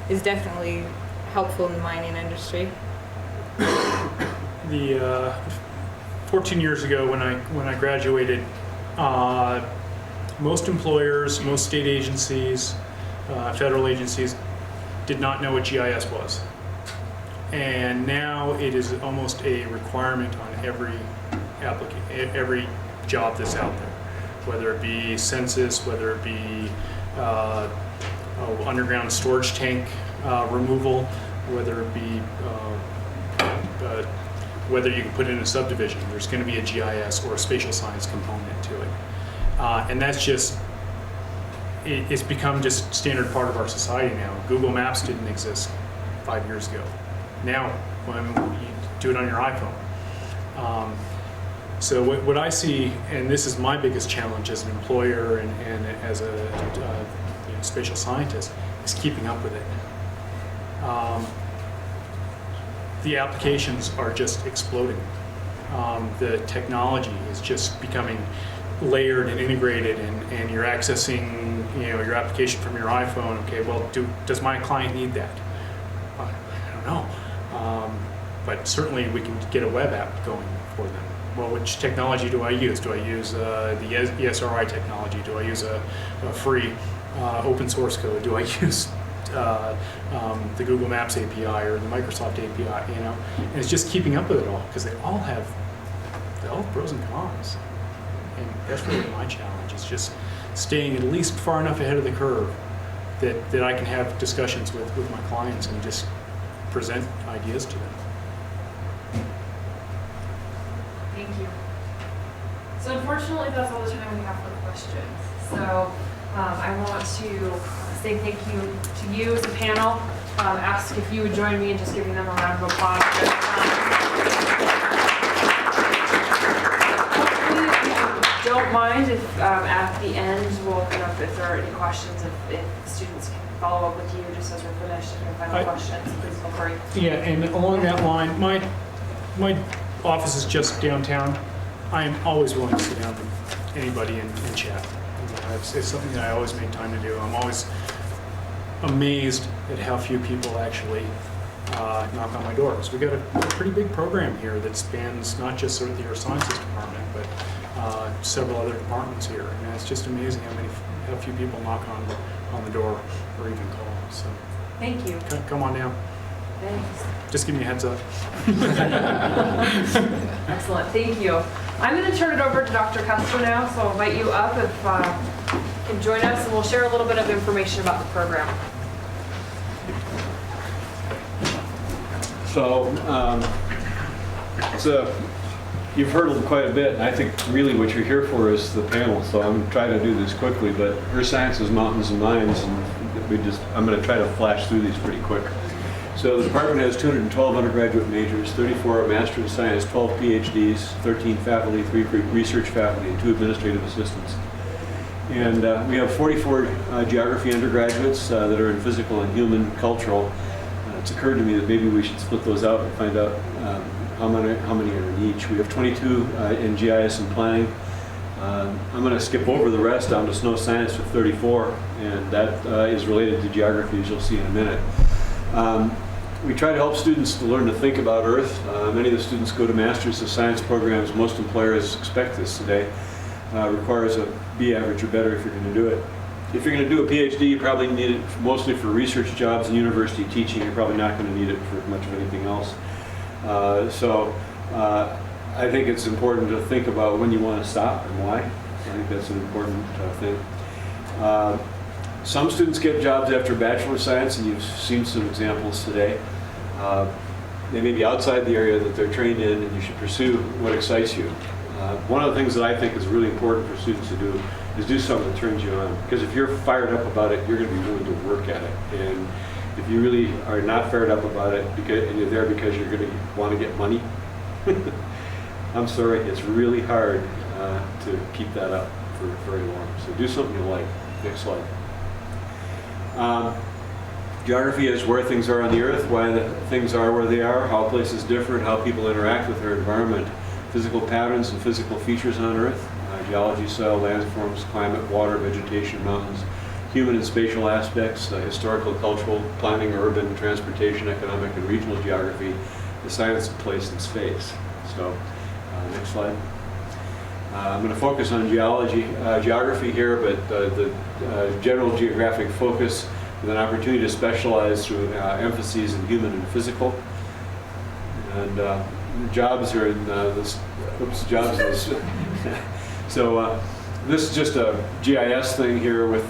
Speaker 3: is definitely helpful in the mining industry.
Speaker 2: 14 years ago when I graduated, most employers, most state agencies, federal agencies did not know what GIS was. And now it is almost a requirement on every job that's out there. whether it be census, whether it be underground storage tank removal, whether it be whether you can put in a subdivision. There's going to be a GIS or a spatial science component to it. And that's just, it's become just standard part of our society now. Google Maps didn't exist 5 years ago. Now, when you do it on your iPhone. So what I see, and this is my biggest challenge as an employer and as a spatial scientist, is keeping up with it. The applications are just exploding. The technology is just becoming layered and integrated, and you're accessing your application from your iPhone. Okay, well, does my client need that? I don't know. But certainly we can get a web app going for them. Well, which technology do I use? Do I use the ESRI technology? Do I use a free open source code? Do I use the Google Maps API or the Microsoft API? And it's just keeping up with it all, because they all have pros and cons. And that's really my challenge. It's just staying at least far enough ahead of the curve that I can have discussions with my clients and just present ideas to them.
Speaker 6: Thank you. So unfortunately, that's all the time we have for questions. So I want to say thank you to you as a panel. Ask if you would join me in just giving them a round of applause. Hopefully, if you don't mind, if at the end we'll open up if there are any questions, if students can follow up with you just as we're finished. If you have final questions, please feel free.
Speaker 2: Yeah, and along that line, my office is just downtown. I am always willing to sit down with anybody and chat. It's something that I always make time to do. I'm always amazed at how few people actually knock on my door. Because we've got a pretty big program here that spans not just sort of the Earth Sciences Department, but several other departments here. And it's just amazing how few people knock on the door or even call. So
Speaker 6: Thank you.
Speaker 2: come on down.
Speaker 6: Thanks.
Speaker 2: Just give me a heads up.
Speaker 1: Excellent, thank you. I'm going to turn it over to Dr. Kipfer now, so I'll invite you up if you can join us, and we'll share a little bit of information about the program.
Speaker 8: So you've heard quite a bit, and I think really what you're here for is the panel, so I'm trying to do this quickly, but Earth Sciences, Mountains, and Mines, and I'm going to try to flash through these pretty quick. So the department has 212 undergraduate majors, 34 Master of Science, 12 PhDs, 13 faculty, 3 research faculty, and 2 administrative assistants. And we have 44 geography undergraduates that are in physical and human cultural. It's occurred to me that maybe we should split those out and find out how many are in each. We have 22 in GIS and planning. I'm going to skip over the rest down to snow science with 34, and that is related to geography, as you'll see in a minute. We try to help students to learn to think about Earth. Many of the students go to Masters of Science programs. Most employers expect this today. Requires a B average or better if you're going to do it. If you're going to do a PhD, you probably need it mostly for research jobs and university teaching. You're probably not going to need it for much of anything else. I think it's important to think about when you want to stop and why. I think that's an important thing. Some students get jobs after Bachelor of Science, and you've seen some examples today. They may be outside the area that they're trained in, and you should pursue what excites you. One of the things that I think is really important for students to do is do something that turns you on. Because if you're fired up about it, you're going to be willing to work at it. And if you really are not fired up about it, and you're there because you're going to want to get money, I'm sorry, it's really hard to keep that up for very long. So do something you like. Next slide. Geography is where things are on the Earth, why the things are where they are, how places differ, and how people interact with their environment. Physical patterns and physical features on Earth, geology, soil, landforms, climate, water, vegetation, mountains, human and spatial aspects, historical, cultural, planning, urban, transportation, economic, and regional geography, the science of place and space. So, next slide. I'm going to focus on geography here, but the general geographic focus with an opportunity to specialize through emphases in human and physical. And jobs are in this, jobs is, so This is just a GIS thing here with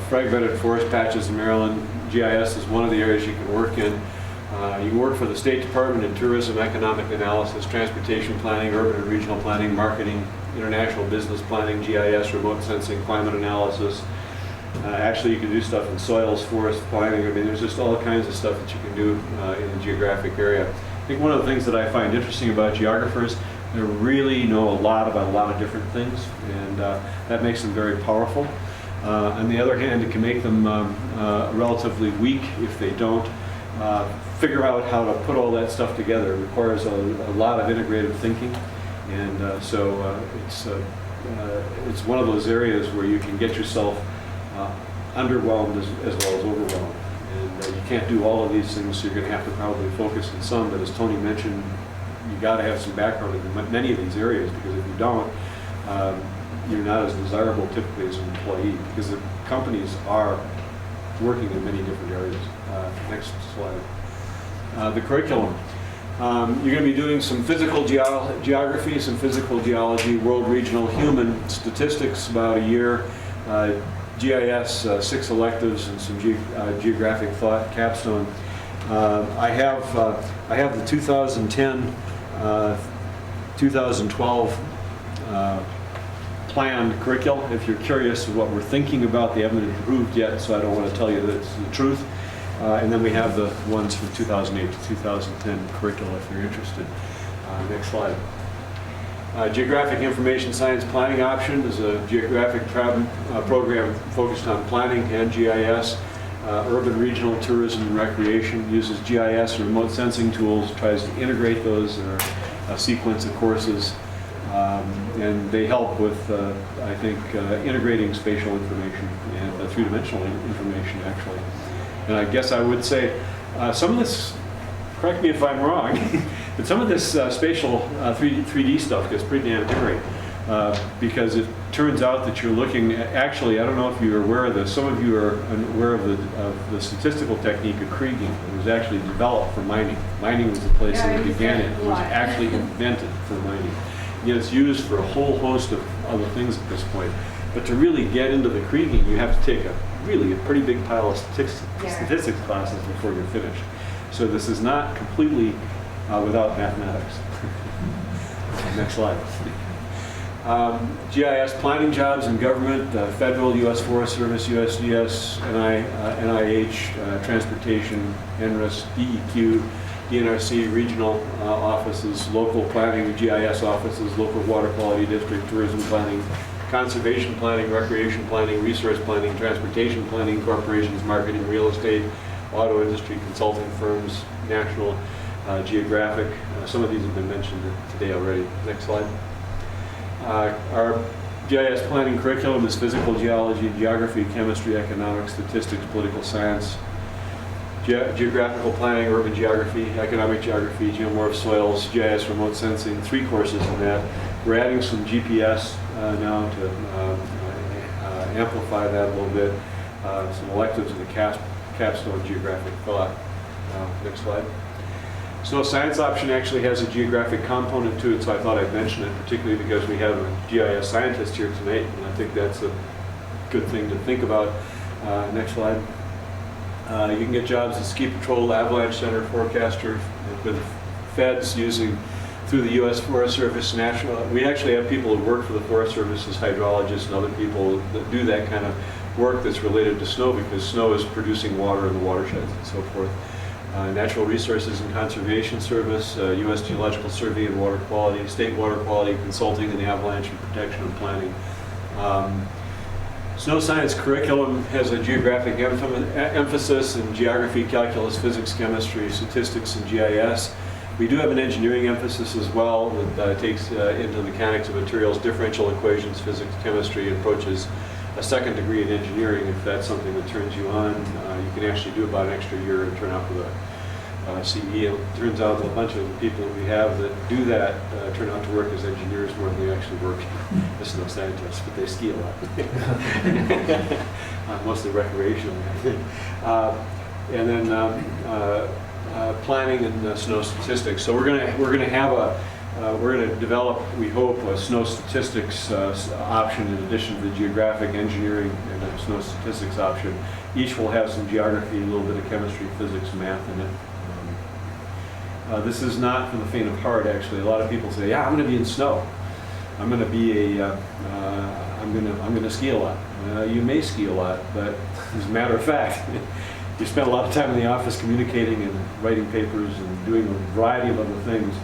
Speaker 8: fragmented forest patches in Maryland. GIS is one of the areas you can work in. You can work for the State Department in tourism, economic analysis, transportation planning, urban and regional planning, marketing, international business planning, GIS, remote sensing, climate analysis. Actually, you can do stuff in soils, forest planning. I mean, there's just all kinds of stuff that you can do in the geographic area. I think one of the things that I find interesting about geographers, they really know a lot about a lot of different things, and that makes them very powerful. On the other hand, it can make them relatively weak if they don't figure out how to put all that stuff together. It requires a lot of integrative thinking, and so it's one of those areas where you can get yourself underwhelmed as well as overwhelmed. And you can't do all of these things, so you're going to have to probably focus on some, but as Tony mentioned, you got to have some background in many of these areas, because if you don't, you're not as desirable typically as an employee, because the companies are working in many different areas. Next slide. The curriculum. You're going to be doing some physical geography, some physical geology, world, regional, human statistics, about a year. GIS, 6 electives, and some geographic thought capstone. I have the 2010, 2012 planned curriculum. If you're curious of what we're thinking about, they haven't been approved yet, so I don't want to tell you that it's the truth. And then we have the ones from 2008 to 2010 curricula if you're interested. Next slide. Geographic Information Science Planning Option is a geographic program focused on planning and GIS. Urban, regional, tourism, and recreation uses GIS and remote sensing tools, tries to integrate those in a sequence of courses. And they help with, I think, integrating spatial information and three-dimensional information, actually. And I guess I would say some of this, correct me if I'm wrong, but some of this spatial 3D stuff gets pretty damn hairy, because it turns out that you're looking at, actually, I don't know if you're aware of this, some of you are aware of the statistical technique of kriging. It was actually developed for mining. Mining was the place that it began in. It was actually invented for mining. Yet it's used for a whole host of other things at this point. But to really get into the kriging, you have to take a pretty big pile of statistics classes before you're finished. So this is not completely without mathematics. Next slide. GIS planning jobs in government, federal, U.S. Forest Service, USDS, NIH, transportation, NRIS, DEQ, DNRC, regional offices, local planning, GIS offices, local water quality district, tourism planning, conservation planning, recreation planning, resource planning, transportation planning, corporations, marketing, real estate, auto industry, consulting firms, national, geographic. Some of these have been mentioned today already. Next slide. Our GIS planning curriculum is physical geology, geography, chemistry, economics, statistics, political science, geographical planning, urban geography, economic geography, geomorph soils, GIS remote sensing, 3 courses in that. We're adding some GPS now to amplify that a little bit. Some electives in the capstone geographic thought. Next slide. So science option actually has a geographic component to it, so I thought I'd mention it, particularly because we have a GIS scientist here tonight, and I think that's a good thing to think about. Next slide. You can get jobs at Ski Patrol, Avalanche Center, forecaster, with feds using through the U.S. Forest Service, national. We actually have people who work for the Forest Service as hydrologists and other people that do that kind of work that's related to snow, because snow is producing water in the watersheds and so forth. Natural Resources and Conservation Service, U.S. Geological Survey and Water Quality, State Water Quality Consulting and Avalanche and Protection and Planning. Snow Science curriculum has a geographic emphasis in geography, calculus, physics, chemistry, statistics, and GIS. We do have an engineering emphasis as well that takes into mechanics of materials, differential equations, physics, chemistry, and approaches a second degree in engineering. If that's something that turns you on, you can actually do about an extra year and turn out with a CE. It turns out that a bunch of the people that we have that do that turn out to work as engineers more than they actually work as snow scientists, but they ski a lot. Mostly recreationally, I think. And then planning and snow statistics. So we're gonna have We're going to develop, we hope, a snow statistics option in addition to the geographic engineering and the snow statistics option. Each will have some geography, a little bit of chemistry, physics, math in it. This is not for the faint of heart, actually. A lot of people say, yeah, I'm going to be in snow. I'm going to be I'm going to ski a lot. You may ski a lot, but as a matter of fact, you spend a lot of time in the office communicating and writing papers and doing a variety of other things.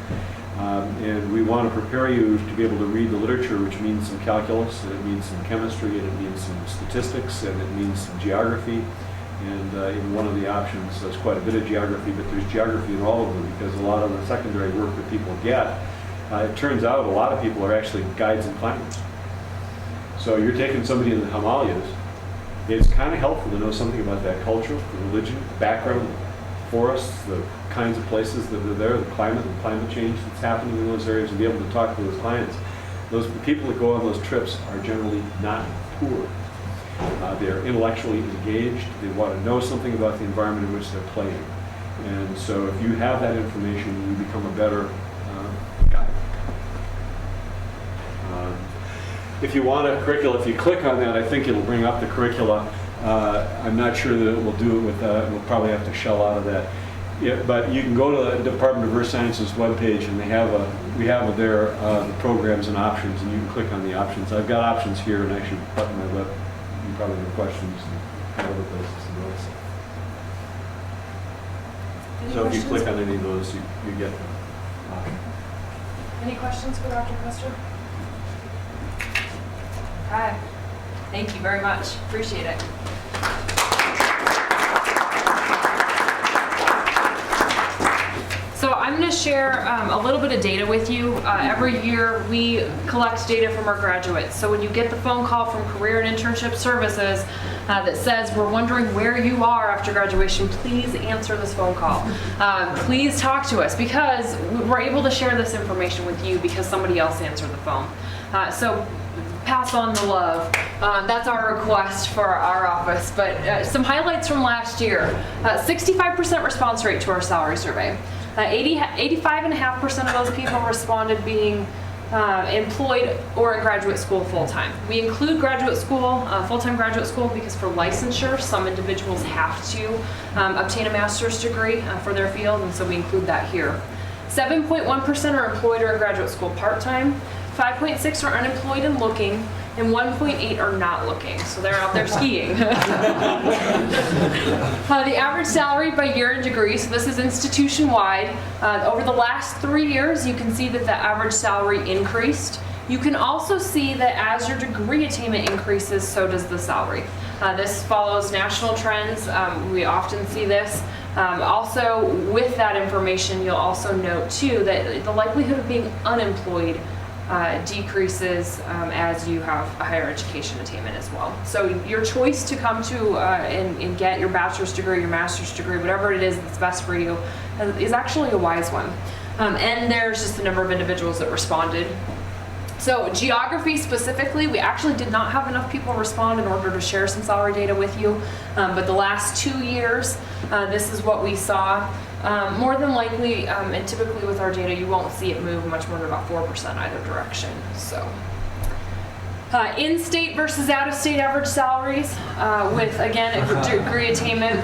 Speaker 8: And we want to prepare you to be able to read the literature, which means some calculus, and it means some chemistry, and it means some statistics, and it means some geography. And in one of the options, there's quite a bit of geography, but there's geography in all of them because a lot of the secondary work that people get, it turns out a lot of people are actually guides and climbers. So you're taking somebody in the Himalayas, it's kind of helpful to know something about that culture, the religion, the background, the forests, the kinds of places that are there, the climate change that's happening in those areas, and be able to talk to those clients. Those people that go on those trips are generally not poor. They're intellectually engaged. They want to know something about the environment in which they're playing. And so if you have that information, you become a better guide. If you want a curricula, if you click on that, I think it'll bring up the curricula. I'm not sure that it will do it with, we'll probably have to shell out of that. Yeah, but you can go to the Department of Earth Sciences webpage, and we have there the programs and options, and you can click on the options. I've got options here, and I should button my web. You probably have questions and other places to go. So if you click on any of those, you get them.
Speaker 1: Any questions for Dr. Custer? Okay. Thank you very much. Appreciate it. So I'm going to share a little bit of data with you. Every year we collect data from our graduates. So when you get the phone call from Career and Internship Services that says, we're wondering where you are after graduation, please answer this phone call. Please talk to us, because we're able to share this information with you because somebody else answered the phone. So pass on the love. That's our request for our office. But some highlights from last year. 65% response rate to our salary survey. 85.5% of those people responded being employed or in graduate school full-time. We include graduate school, full-time graduate school, because for licensure, some individuals have to obtain a master's degree for their field, and so we include that here. 7.1% are employed or in graduate school part-time. 5.6 are unemployed and looking, and 1.8 are not looking, so they're out there skiing. The average salary by year and degree, so this is institution-wide. Over the last 3 years, you can see that the average salary increased. You can also see that as your degree attainment increases, so does the salary. This follows national trends. We often see this. Also, with that information, you'll also note, too, that the likelihood of being unemployed decreases as you have a higher education attainment as well. So your choice to come to and get your bachelor's degree, your master's degree, whatever it is that's best for you, is actually a wise one. And there's just the number of individuals that responded. So geography specifically, we actually did not have enough people respond in order to share some salary data with you. But the last 2 years, this is what we saw. More than likely, and typically with our data, you won't see it move much more than about 4% either direction. So, in-state versus out-of-state average salaries, with again a degree attainment.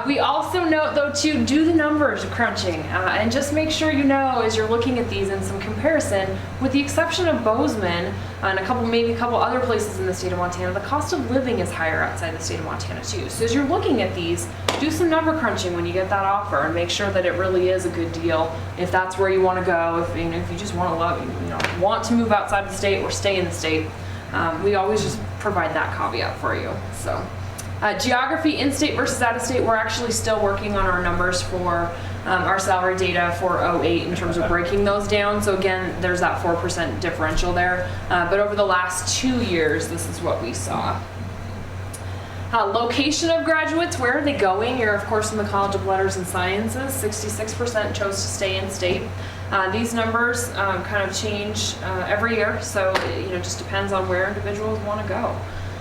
Speaker 1: We also note, though, to do the numbers crunching, and just make sure you know as you're looking at these in some comparison, with the exception of Bozeman and maybe a couple other places in the state of Montana, the cost of living is higher outside the state of Montana too. So as you're looking at these, do some number crunching when you get that offer, and make sure that it really is a good deal. If that's where you want to go, if you just want to want to move outside the state or stay in the state, we always just provide that caveat for you. So, geography, in-state versus out-of-state, we're actually still working on our numbers for our salary data for 08 in terms of breaking those down. So again, there's that 4% differential there. But over the last 2 years, this is what we saw. Location of graduates, where are they going? You're of course in the College of Letters and Sciences. 66% chose to stay in state. These numbers kind of change every year, so it just depends on where individuals want to go.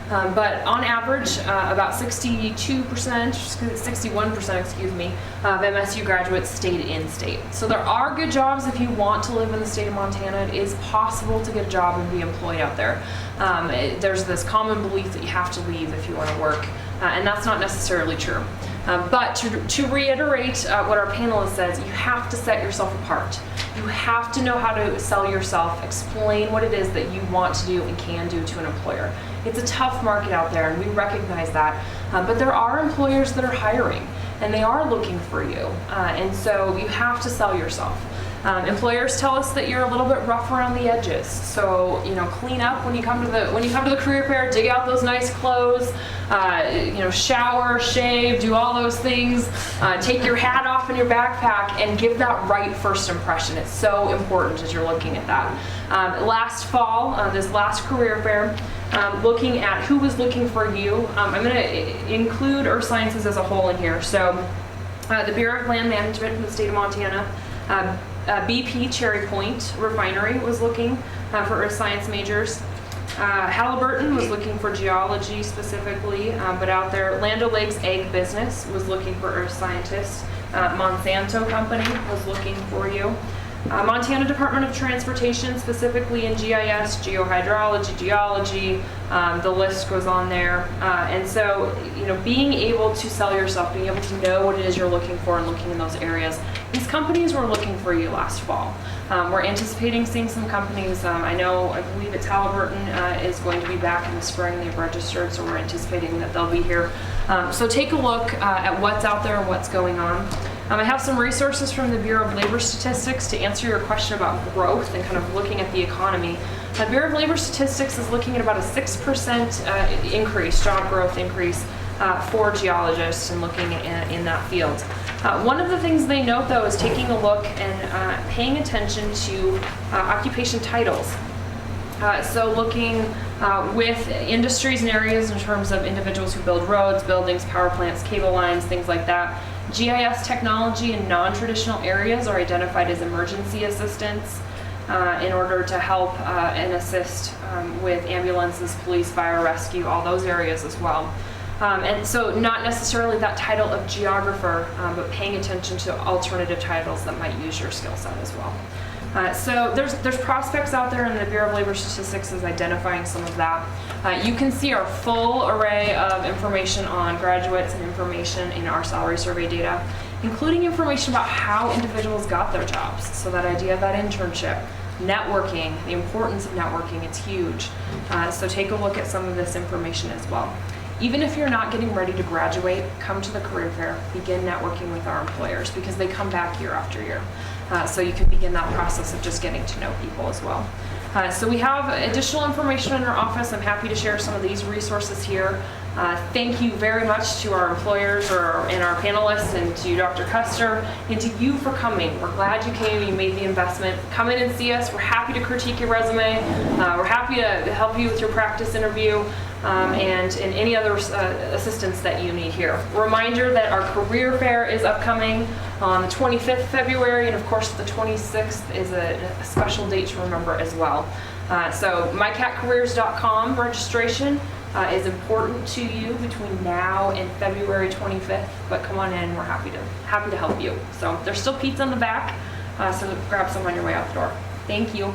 Speaker 1: But on average, about 61%, excuse me, of MSU graduates stayed in-state. So there are good jobs if you want to live in the state of Montana. It is possible to get a job and be employed out there. There's this common belief that you have to leave if you want to work, and that's not necessarily true. But to reiterate what our panelist says, you have to set yourself apart. You have to know how to sell yourself, explain what it is that you want to do and can do to an employer. It's a tough market out there, and we recognize that. But there are employers that are hiring, and they are looking for you. And so you have to sell yourself. Employers tell us that you're a little bit rough around the edges, so clean up when you come to the career fair. Dig out those nice clothes, shower, shave, do all those things. Take your hat off and your backpack, and give that right first impression. It's so important as you're looking at that. Last fall, this last career fair, looking at who was looking for you. I'm going to include Earth Sciences as a whole in here. So, the Bureau of Land Management from the state of Montana. BP Cherry Point Refinery was looking for Earth Science majors. Halliburton was looking for geology specifically, but out there, Land O'Lakes Egg Business was looking for Earth Scientists. Monsanto Company was looking for you. Montana Department of Transportation, specifically in GIS, geohydrology, geology, the list goes on there. And so, being able to sell yourself, being able to know what it is you're looking for and looking in those areas. These companies were looking for you last fall. We're anticipating seeing some companies. I believe it's Halliburton is going to be back in the spring. They've registered, so we're anticipating that they'll be here. So take a look at what's out there and what's going on. I have some resources from the Bureau of Labor Statistics to answer your question about growth and kind of looking at the economy. The Bureau of Labor Statistics is looking at about a 6% increase, job growth increase for geologists and looking in that field. One of the things they note, though, is taking a look and paying attention to occupation titles. So looking with industries and areas in terms of individuals who build roads, buildings, power plants, cable lines, things like that. GIS technology in non-traditional areas are identified as emergency assistance in order to help and assist with ambulances, police, fire, rescue, all those areas as well. And so not necessarily that title of geographer, but paying attention to alternative titles that might use your skill set as well. So there's prospects out there, and the Bureau of Labor Statistics is identifying some of that. You can see our full array of information on graduates and information in our salary survey data, including information about how individuals got their jobs. So that idea of that internship, networking, the importance of networking, it's huge. So take a look at some of this information as well. Even if you're not getting ready to graduate, come to the career fair, begin networking with our employers, because they come back year after year. So you can begin that process of just getting to know people as well. So we have additional information in our office. I'm happy to share some of these resources here. Thank you very much to our employers and our panelists, and to Dr. Custer, and to you for coming. We're glad you came, you made the investment. Come in and see us. We're happy to critique your resume. We're happy to help you with your practice interview. And any other assistance that you need here. Reminder that our career fair is upcoming on the 25th February, and of course the 26th is a special date to remember as well. So mycatcareers.com registration is important to you between now and February 25th, but come on in, we're happy to help you. So there's still pizza in the back, so grab some on your way out the door. Thank you.